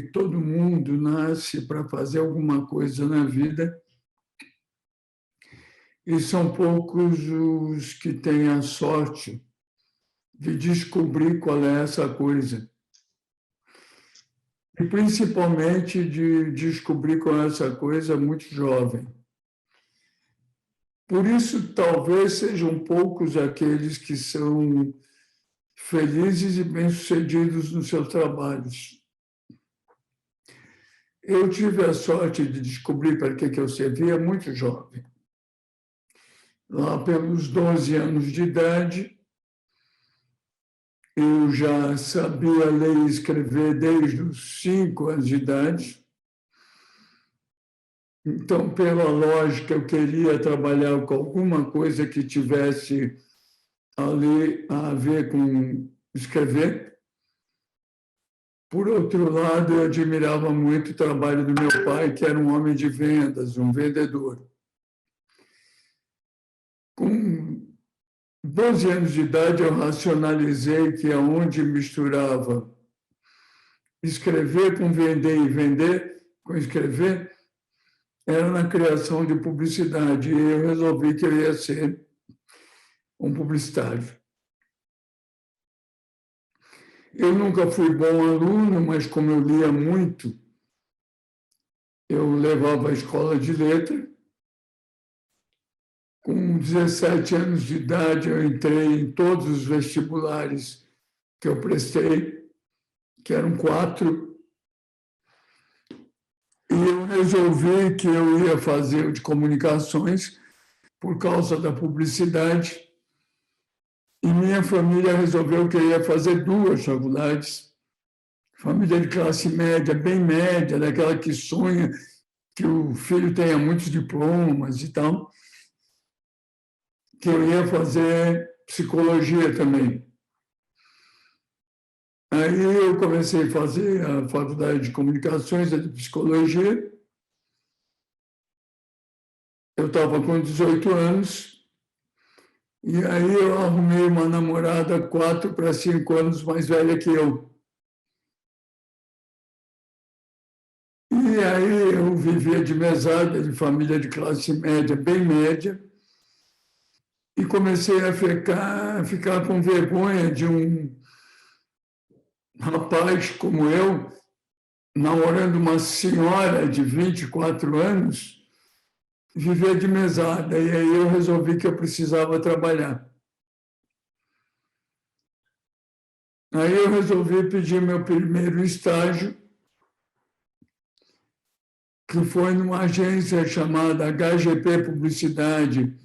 que todo mundo nasce para fazer alguma coisa na vida e são poucos os que têm a sorte de descobrir qual é essa coisa. E principalmente de descobrir qual é essa coisa muito jovem. Por isso, talvez sejam poucos aqueles que são felizes e bem-sucedidos nos seus trabalhos. Eu tive a sorte de descobrir para que eu servia muito jovem. Lá pelos 12 anos de idade, eu já sabia ler e escrever desde os 5 anos de idade. Então, pela lógica, eu queria trabalhar com alguma coisa que tivesse ali a ver com escrever. Por outro lado, eu admirava muito o trabalho do meu pai, que era um homem de vendas, um vendedor. Com 12 anos de idade, eu racionalizei que aonde misturava escrever com vender e vender com escrever, era na criação de publicidade. E eu resolvi que eu ia ser um publicitário. Eu nunca fui bom aluno, mas como eu lia muito, eu levava a escola de letra. Com 17 anos de idade, eu entrei em todos os vestibulares que eu prestei, que eram 4, e eu resolvi que eu ia fazer o de comunicações por causa da publicidade, e minha família resolveu que eu ia fazer 2 faculdades. Família de classe média, bem média, daquela que sonha que o filho tenha muitos diplomas e tal, que eu ia fazer psicologia também. Aí eu comecei a fazer a faculdade de comunicações, a de psicologia. Eu estava com 18 anos, e aí eu arrumei uma namorada 4 para 5 anos mais velha que eu. E aí eu vivia de mesada, de família de classe média, bem média, e comecei a ficar com vergonha de um rapaz como eu, namorando uma senhora de 24 anos, viver de mesada. E aí eu resolvi que eu precisava trabalhar. Aí eu resolvi pedir meu primeiro estágio, que foi numa agência chamada HGP Publicidade,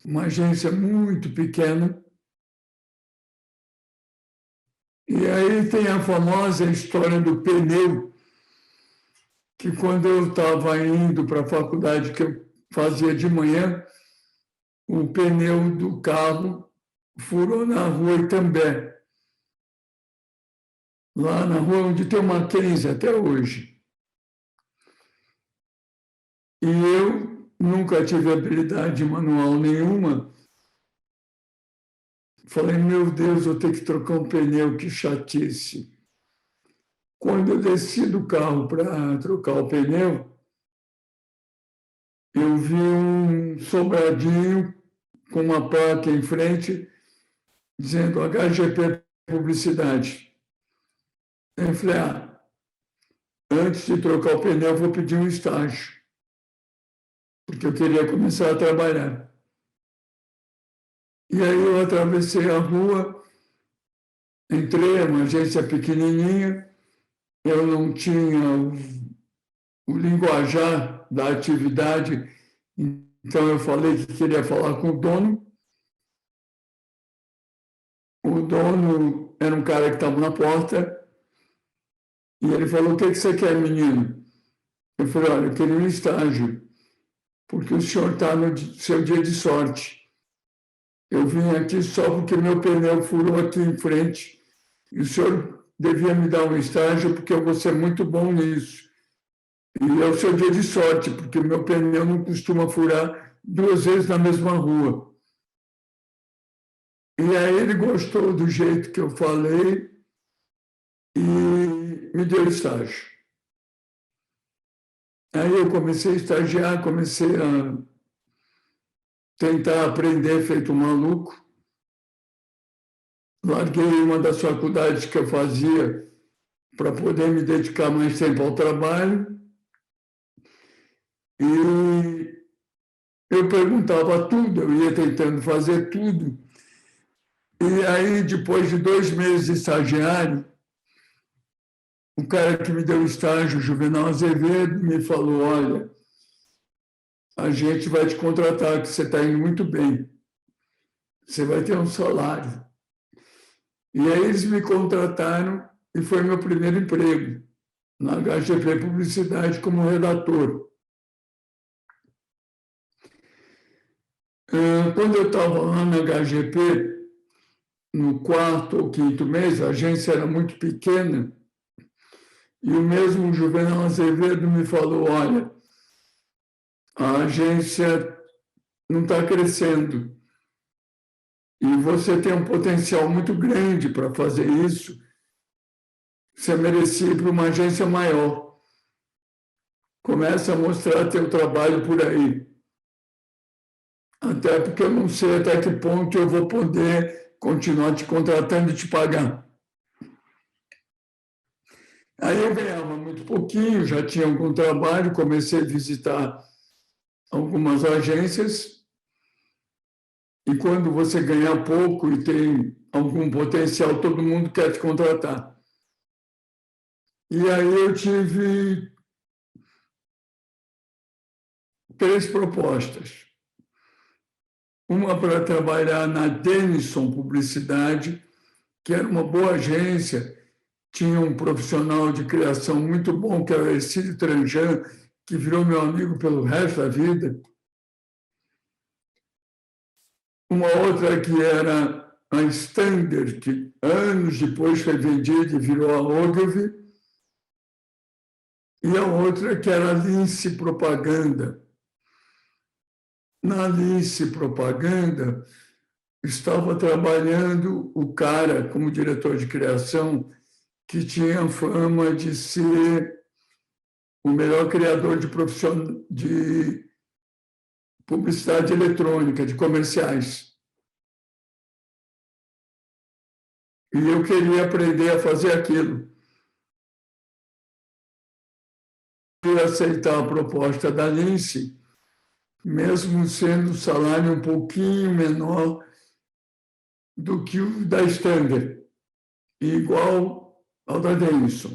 uma agência muito pequena. E aí tem a famosa história do pneu, que quando eu estava indo para a faculdade, que eu fazia de manhã, o pneu do carro furou na rua Itambé, lá na rua onde tem uma Mackenzie até hoje. E eu nunca tive habilidade manual nenhuma. Falei, meu Deus, eu tenho que trocar um pneu, que chatice. Quando eu desci do carro para trocar o pneu, eu vi um sobradinho com uma placa em frente dizendo HGP Publicidade. Eu falei, antes de trocar o pneu, eu vou pedir um estágio, porque eu queria começar a trabalhar. E aí eu atravessei a rua, entrei, uma agência pequenininha, eu não tinha o linguajar da atividade, então eu falei que queria falar com o dono. O dono era um cara que estava na porta, e ele falou, o que você quer, menino? Eu falei, olha, eu queria um estágio, porque o senhor está no seu dia de sorte. Eu vim aqui só porque meu pneu furou aqui em frente, e o senhor devia me dar um estágio, porque eu vou ser muito bom nisso. E é o seu dia de sorte, porque o meu pneu não costuma furar 2 vezes na mesma rua. E aí ele gostou do jeito que eu falei e me deu estágio. Aí eu comecei a estagiar, comecei a tentar aprender feito um maluco. Larguei uma das faculdades que eu fazia para poder me dedicar mais tempo ao trabalho. E eu perguntava tudo, eu ia tentando fazer tudo. E aí, depois de 2 meses de estagiário, o cara que me deu o estágio, Juvenal Azevedo, me falou: olha, a gente vai te contratar, que você está indo muito bem. Você vai ter um salário. E aí eles me contrataram e foi meu primeiro emprego na HGP Publicidade como redator. Quando eu estava lá na HGP, no 4º ou 5º mês, a agência era muito pequena, e o mesmo Juvenal Azevedo me falou: olha, a agência não está crescendo e você tem um potencial muito grande para fazer isso, você merecia ir para uma agência maior. Começa a mostrar teu trabalho por aí. Até porque eu não sei até que ponto eu vou poder continuar te contratando e te pagar. Aí eu ganhava muito pouquinho, já tinha algum trabalho, comecei a visitar algumas agências, e quando você ganha pouco e tem algum potencial, todo mundo quer te contratar. E aí eu tive 3 propostas. Uma para trabalhar na Denison Publicidade, que era uma boa agência, tinha um profissional de criação muito bom, que era o Ercílio Tranjan, que virou meu amigo pelo resto da vida. Uma outra que era a Stander, que anos depois foi vendida e virou a Ogilvy. E a outra que era a Lince Propaganda. Na Lince Propaganda, estava trabalhando o cara como diretor de criação, que tinha fama de ser o melhor criador de publicidade eletrônica, de comerciais. E eu queria aprender a fazer aquilo. Fui aceitar a proposta da Lince, mesmo sendo o salário um pouquinho menor do que o da Stander, e igual ao da Denison.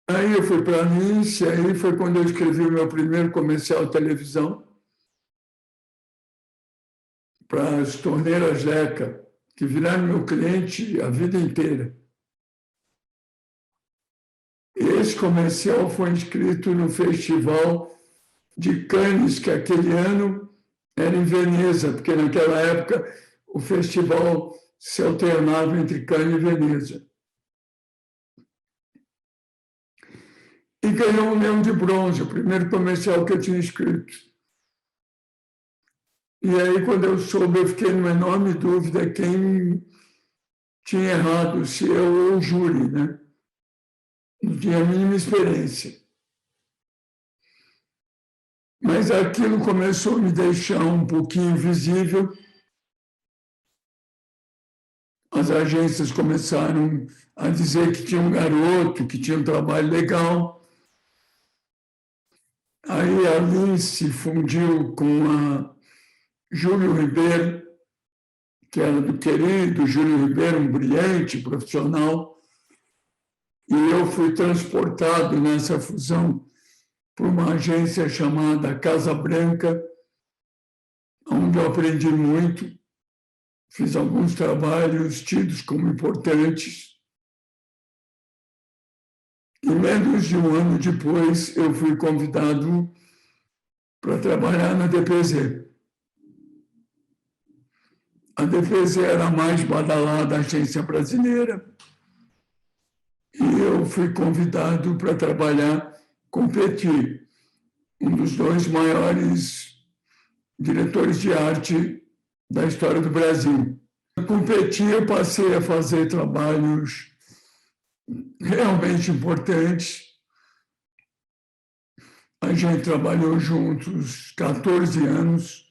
Aí eu fui para a Lince, aí foi quando eu escrevi o meu primeiro comercial de televisão para as torneiras Leca, que viraram meu cliente a vida inteira. E esse comercial foi inscrito no Festival de Cannes, que aquele ano era em Veneza, porque naquela época o festival se alternava entre Cannes e Veneza. E ganhou um Leão de Bronze, o primeiro comercial que eu tinha escrito. E aí, quando eu soube, eu fiquei numa enorme dúvida quem tinha errado, se eu ou o júri, né? Não tinha a mínima experiência. Mas aquilo começou a me deixar um pouquinho visível. As agências começaram a dizer que tinha um garoto, que tinha um trabalho legal. Aí a Lince fundiu com a Júlio Ribeiro, que era do querido Júlio Ribeiro, um brilhante profissional, e eu fui transportado nessa fusão por uma agência chamada Casa Branca, onde eu aprendi muito, fiz alguns trabalhos tidos como importantes. E menos de um ano depois, eu fui convidado para trabalhar na DPZ. A DPZ era a mais badalada agência brasileira, e eu fui convidado para trabalhar com Petit, um dos 2 maiores diretores de arte da história do Brasil. Com Petit, eu passei a fazer trabalhos realmente importantes. A gente trabalhou juntos 14 anos.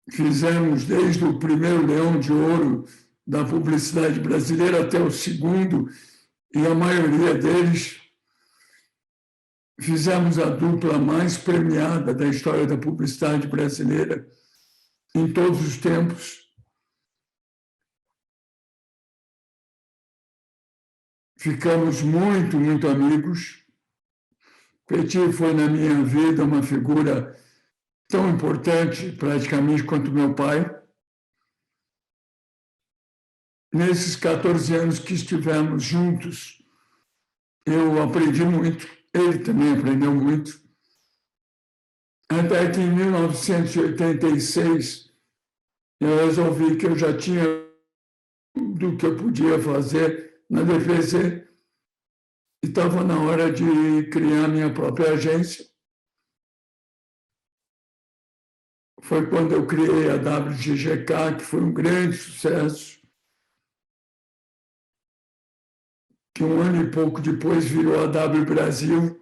Fizemos desde o primeiro Leão de Ouro da publicidade brasileira até o segundo, e a maioria deles fizemos a dupla mais premiada da história da publicidade brasileira em todos os tempos. Ficamos muito, muito amigos. Petit foi na minha vida uma figura tão importante, praticamente, quanto meu pai. Nesses 14 anos que estivemos juntos, eu aprendi muito, ele também aprendeu muito. Até que em 1986, eu resolvi que eu já tinha tudo que eu podia fazer na DPC e estava na hora de criar minha própria agência. Foi quando eu criei a WGGK, que foi um grande sucesso, que um ano e pouco depois virou a W Brasil,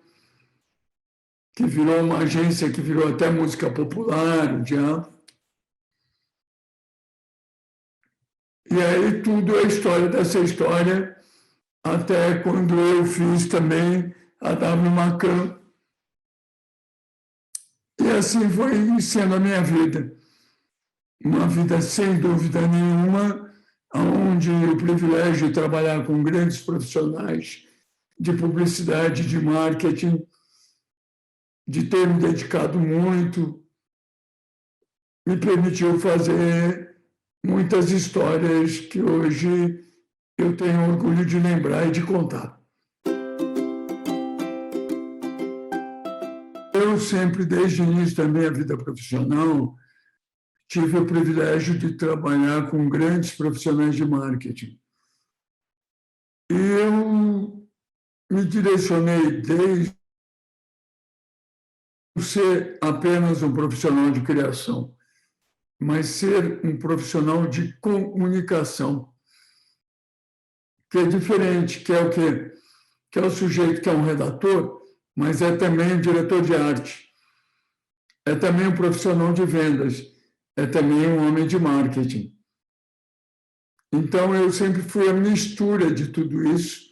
que virou uma agência que virou até música popular, o diabo. E aí tudo é história dessa história, até quando eu fiz também a W Macan. E assim foi sendo a minha vida. Uma vida sem dúvida nenhuma, onde o privilégio de trabalhar com grandes profissionais de publicidade, de marketing, de ter me dedicado muito, me permitiu fazer muitas histórias que hoje eu tenho orgulho de lembrar e de contar. Eu sempre, desde o início da minha vida profissional, tive o privilégio de trabalhar com grandes profissionais de marketing. E eu me direcionei desde ser apenas um profissional de criação, mas ser um profissional de comunicação, que é diferente, que é o quê? Que é o sujeito que é um redator, mas é também um diretor de arte, é também um profissional de vendas, é também um homem de marketing. Então, eu sempre fui a mistura de tudo isso,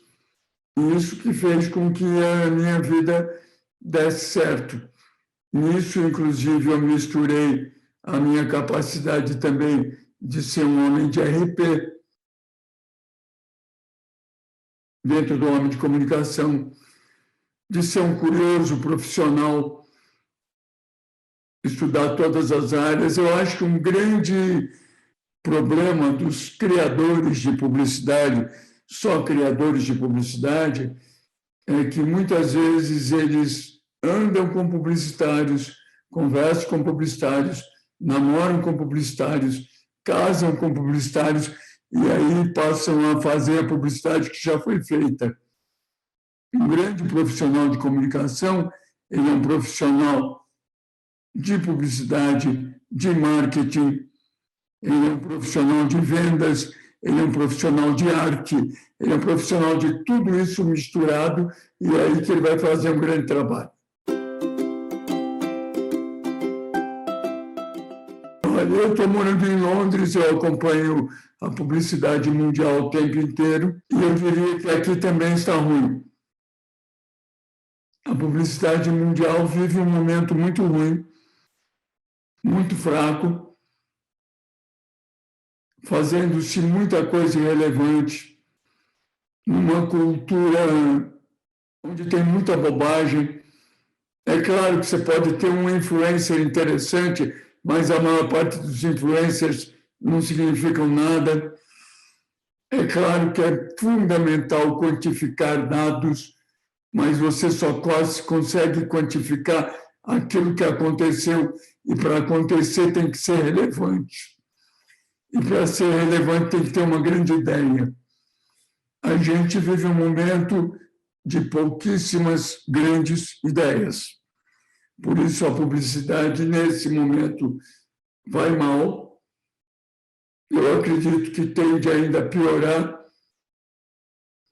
e isso que fez com que a minha vida desse certo. Nisso, inclusive, eu misturei a minha capacidade também de ser um homem de RP, dentro do homem de comunicação, de ser um curioso profissional, estudar todas as áreas. Eu acho que um grande problema dos criadores de publicidade, só criadores de publicidade, é que muitas vezes eles andam com publicitários, conversam com publicitários, namoram com publicitários, casam com publicitários e aí passam a fazer a publicidade que já foi feita. Um grande profissional de comunicação, ele é um profissional de publicidade, de marketing, ele é um profissional de vendas, ele é um profissional de arte, ele é um profissional de tudo isso misturado, e é aí que ele vai fazer um grande trabalho. Olha, eu estou morando em Londres, eu acompanho a publicidade mundial o tempo inteiro, e eu diria que aqui também está ruim. A publicidade mundial vive um momento muito ruim, muito fraco, fazendo-se muita coisa irrelevante, numa cultura onde tem muita bobagem. É claro que você pode ter um influencer interessante, mas a maior parte dos influencers não significam nada. É claro que é fundamental quantificar dados, mas você só quase consegue quantificar aquilo que aconteceu, e para acontecer tem que ser relevante. E para ser relevante tem que ter uma grande ideia. A gente vive um momento de pouquíssimas grandes ideias. Por isso a publicidade, nesse momento, vai mal. Eu acredito que tende ainda a piorar,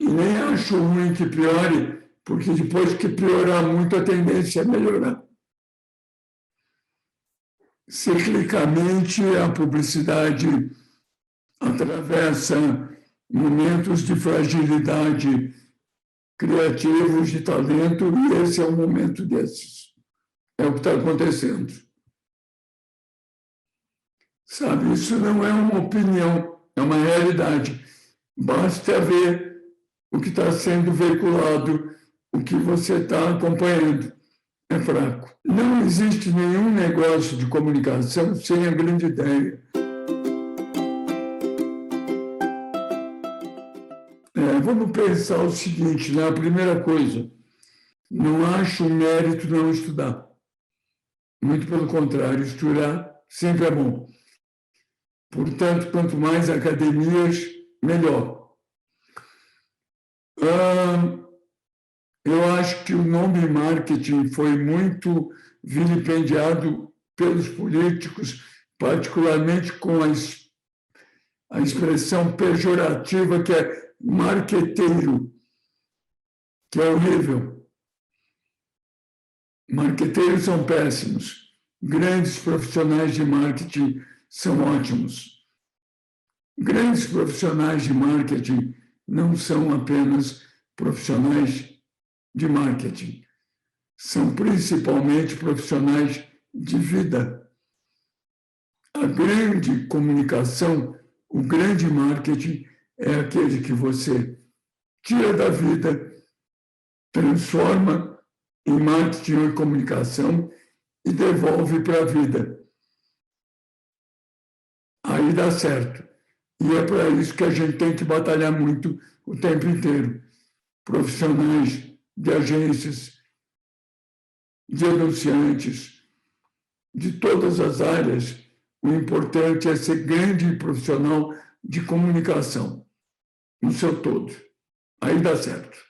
E nem acho ruim que piore, porque depois que piorar muito, a tendência é melhorar. Ciclicamente, a publicidade atravessa momentos de fragilidade criativos, de talento, e esse é um momento desses. É o que está acontecendo. Sabe, isso não é uma opinião, é uma realidade. Basta ver o que está sendo veiculado, o que você está acompanhando. É fraco. Não existe nenhum negócio de comunicação sem a grande ideia. Vamos pensar o seguinte, né? A primeira coisa, não acho um mérito não estudar. Muito pelo contrário, estudar sempre é bom. Portanto, quanto mais academias, melhor. Eu acho que o nome marketing foi muito vilipendiado pelos políticos, particularmente com a expressão pejorativa que é marqueteiro, que é horrível. Marqueteiros são péssimos. Grandes profissionais de marketing são ótimos. Grandes profissionais de marketing não são apenas profissionais de marketing. São principalmente profissionais de vida. A grande comunicação, o grande marketing é aquele que você tira da vida, transforma em marketing e comunicação e devolve para a vida. Aí dá certo. E é para isso que a gente tem que batalhar muito o tempo inteiro. Profissionais de agências, de anunciantes, de todas as áreas, o importante é ser grande profissional de comunicação, no seu todo. Aí dá certo.